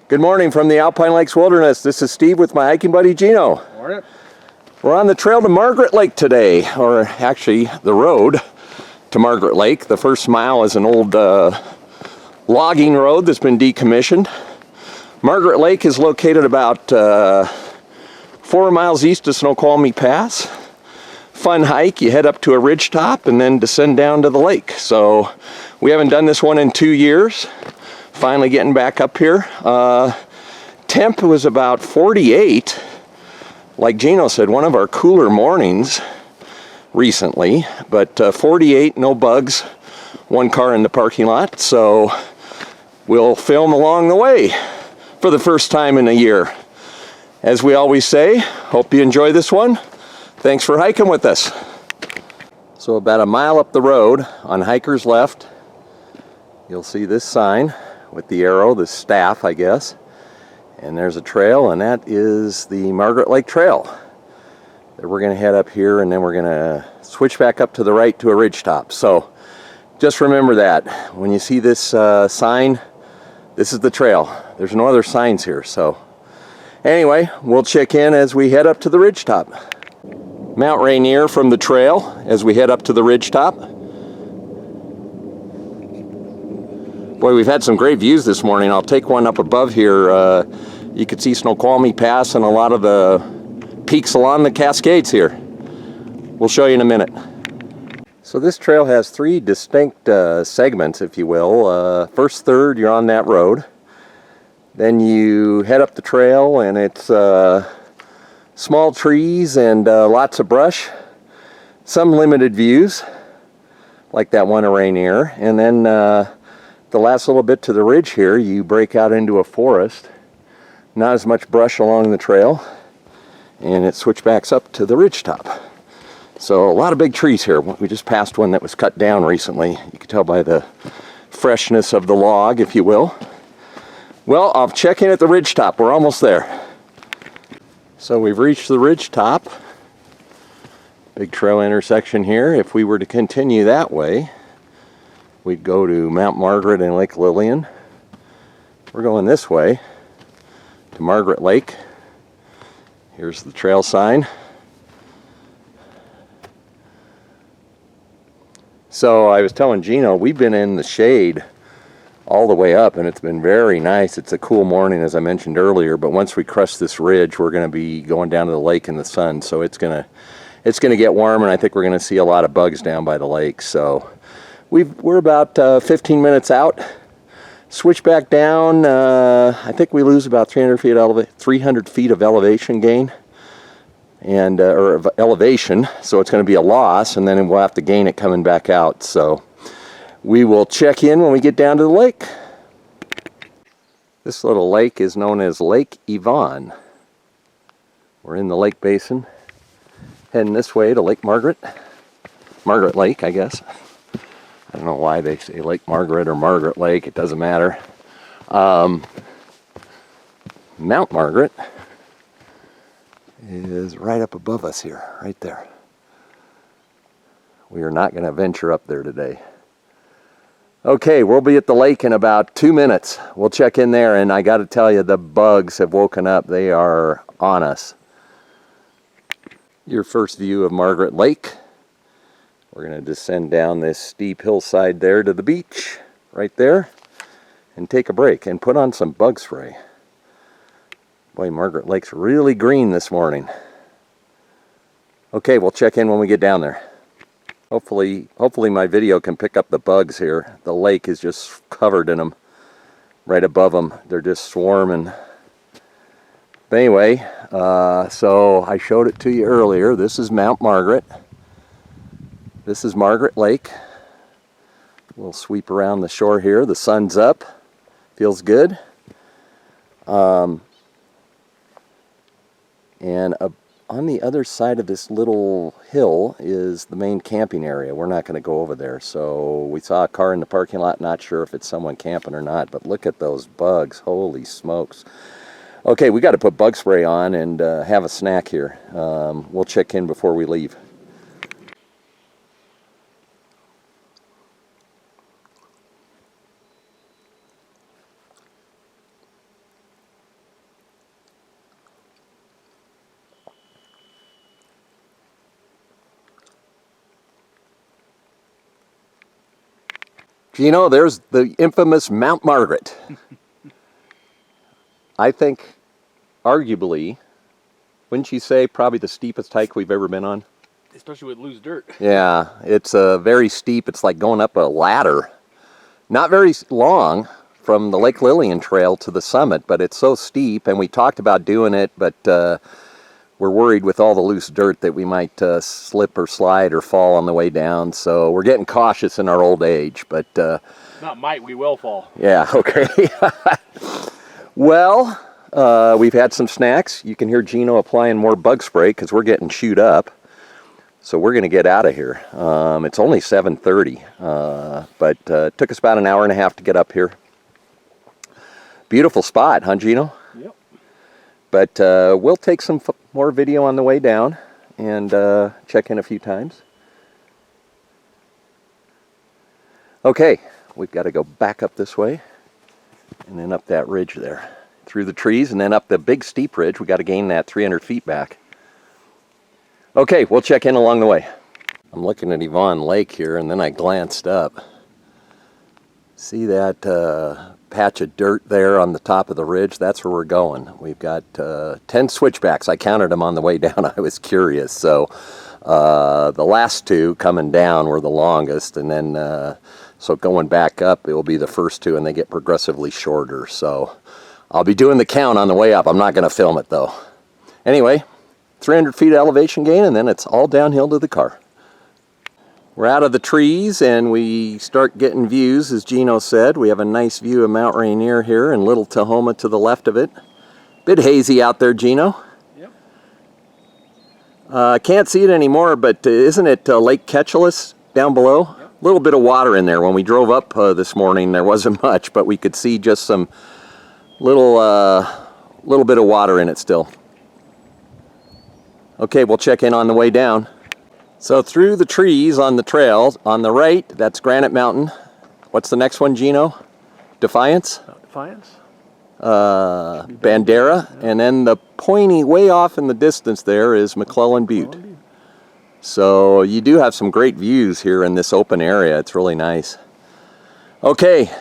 Good morning from the Alpine Lakes Wilderness. This is Steve with my hiking buddy Gino. Morning. We're on the trail to Margaret Lake today, or actually the road to Margaret Lake. The first mile is an old logging road that's been decommissioned. Margaret Lake is located about 4 miles east of Snoqualmie Pass. Fun hike. You head up to a ridge top and then descend down to the lake. So we haven't done this one in 2 years. Finally getting back up here. Temp was about 48. Like Gino said, one of our cooler mornings recently, but 48, no bugs, one car in the parking lot. So we'll film along the way for the first time in a year. As we always say, hope you enjoy this one. Thanks for hiking with us. So about a mile up the road on hiker's left, you'll see this sign with the arrow, the staff, I guess. And there's a trail, and that is the Margaret Lake Trail. That we're going to head up here, and then we're going to switch back up to the right to a ridge top. So just remember that. When you see this sign, this is the trail. There's no other signs here. So anyway, we'll check in as we head up to the ridge top. Mount Rainier from the trail as we head up to the ridge top. Boy, we've had some great views this morning. I'll take one up above here. You can see Snoqualmie Pass and a lot of the peaks along the Cascades here. We'll show you in a minute. So this trail has 3 distinct segments, if you will. First third, you're on that road. Then you head up the trail, and it's small trees and lots of brush. Some limited views, like that one at Rainier. And then the last little bit to the ridge here, you break out into a forest. Not as much brush along the trail, and it switchbacks up to the ridge top. So a lot of big trees here. We just passed one that was cut down recently. You can tell by the freshness of the log, if you will. Well, I'll check in at the ridge top. We're almost there. So we've reached the ridge top. Big trail intersection here. If we were to continue that way, we'd go to Mount Margaret and Lake Lillian. We're going this way to Margaret Lake. Here's the trail sign. So I was telling Gino, we've been in the shade all the way up, and it's been very nice. It's a cool morning, as I mentioned earlier, but once we crest this ridge, we're going to be going down to the lake in the sun, so it's going to get warm, and I think we're going to see a lot of bugs down by the lake. So we're about 15 minutes out. Switch back down. I think we lose about 300 feet of elevation gain, and or of elevation. So it's going to be a loss, and then we'll have to gain it coming back out. So we will check in when we get down to the lake. This little lake is known as Lake Yvonne. We're in the lake basin, heading this way to Lake Margaret Lake, I guess. I don't know why they say Lake Margaret or Margaret Lake. It doesn't matter. Mount Margaret is right up above us here, right there. We are not going to venture up there today. Okay, we'll be at the lake in about 2 minutes. We'll check in there, and I got to tell you, the bugs have woken up. They are on us. Your first view of Margaret Lake. We're going to descend down this steep hillside there to the beach, right there, and take a break and put on some bug spray. Boy, Margaret Lake's really green this morning. Okay, we'll check in when we get down there. Hopefully my video can pick up the bugs here. The lake is just covered in them, right above them. They're just swarming. But anyway, so I showed it to you earlier. This is Mount Margaret. This is Margaret Lake. We'll sweep around the shore here. The sun's up. Feels good. And on the other side of this little hill is the main camping area. We're not going to go over there. So we saw a car in the parking lot. Not sure if it's someone camping or not. But look at those bugs. Holy smokes. Okay, we got to put bug spray on and have a snack here. We'll check in before we leave. Gino, there's the infamous Mount Margaret. I think, arguably, wouldn't you say probably the steepest hike we've ever been on? Especially with loose dirt. Yeah, it's very steep. It's like going up a ladder. Not very long from the Lake Lillian Trail to the summit, but it's so steep, and we talked about doing it, but we're worried with all the loose dirt that we might slip or slide or fall on the way down, so we're getting cautious in our old age, but... Not might, we will fall. Yeah, okay. Well, we've had some snacks. You can hear Gino applying more bug spray because we're getting chewed up. So we're going to get out of here. It's only 7:30, but it took us about an hour and a half to get up here. Beautiful spot, huh, Gino? Yep. But we'll take some more video on the way down and check in a few times. Okay, we've got to go back up this way and then up that ridge there. Through the trees and then up the big steep ridge. We got to gain that 300 feet back. Okay, we'll check in along the way. I'm looking at Yvonne Lake here, and then I glanced up. See that patch of dirt there on the top of the ridge? That's where we're going. We've got 10 switchbacks. I counted them on the way down. I was curious. So the last two coming down were the longest, and then so going back up, it will be the first two, and they get progressively shorter. So I'll be doing the count on the way up. I'm not going to film it, though. Anyway, 300 feet elevation gain, and then it's all downhill to the car. We're out of the trees, and we start getting views, as Gino said. We have a nice view of Mount Rainier here and Little Tahoma to the left of it. Bit hazy out there, Gino. Yep. Can't see it anymore, but isn't it Lake Ketchelis down below? Yep. A little bit of water in there. When we drove up this morning, there wasn't much, but we could see just some little bit of water in it still. Okay, we'll check in on the way down. So through the trees on the trail, on the right, that's Granite Mountain. What's the next one, Gino? Defiance? Defiance. Bandera, yeah. And then the pointy way off in the distance there is McClellan Butte. So you do have some great views here in this open area. It's really nice. Okay,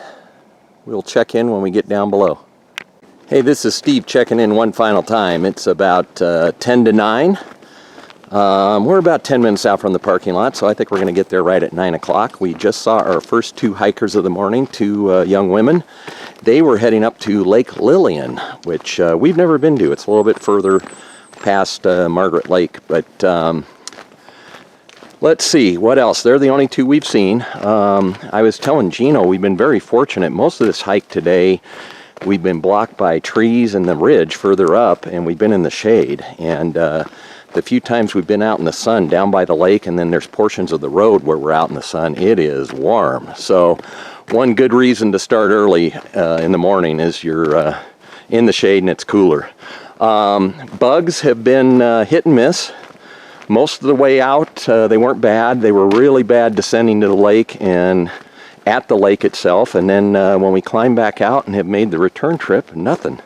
we'll check in when we get down below. Hey, this is Steve checking in one final time. It's about 10 to 9. We're about 10 minutes out from the parking lot, so I think we're going to get there right at 9 o'clock. We just saw our first two hikers of the morning, two young women. They were heading up to Lake Lillian, which we've never been to. It's a little bit further past Margaret Lake, but let's see, what else? They're the only two we've seen. I was telling Gino we've been very fortunate. Most of this hike today, we've been blocked by trees and the ridge further up, and we've been in the shade. And the few times we've been out in the sun down by the lake, and then there's portions of the road where we're out in the sun, it is warm. So one good reason to start early in the morning is you're in the shade and it's cooler. Bugs have been hit and miss. Most of the way out, they weren't bad. They were really bad descending to the lake and at the lake itself. And then when we climbed back out and have made the return trip, nothing.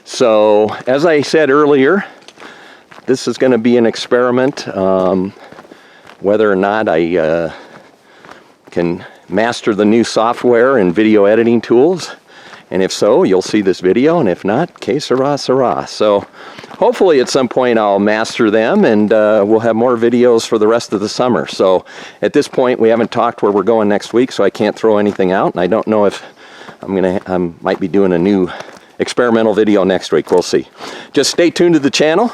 So as I said earlier, this is going to be an experiment. Whether or not I can master the new software and video editing tools. And if so, you'll see this video, and if not, que sera, sera. So hopefully at some point I'll master them, and we'll have more videos for the rest of the summer. So at this point, we haven't talked where we're going next week, so I can't throw anything out, and I don't know if I might be doing a new experimental video next week. We'll see. Just stay tuned to the channel.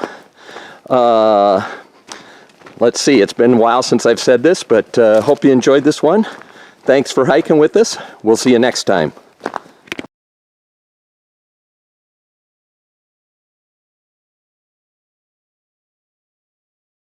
Let's see, it's been a while since I've said this, but hope you enjoyed this one. Thanks for hiking with us. We'll see you next time.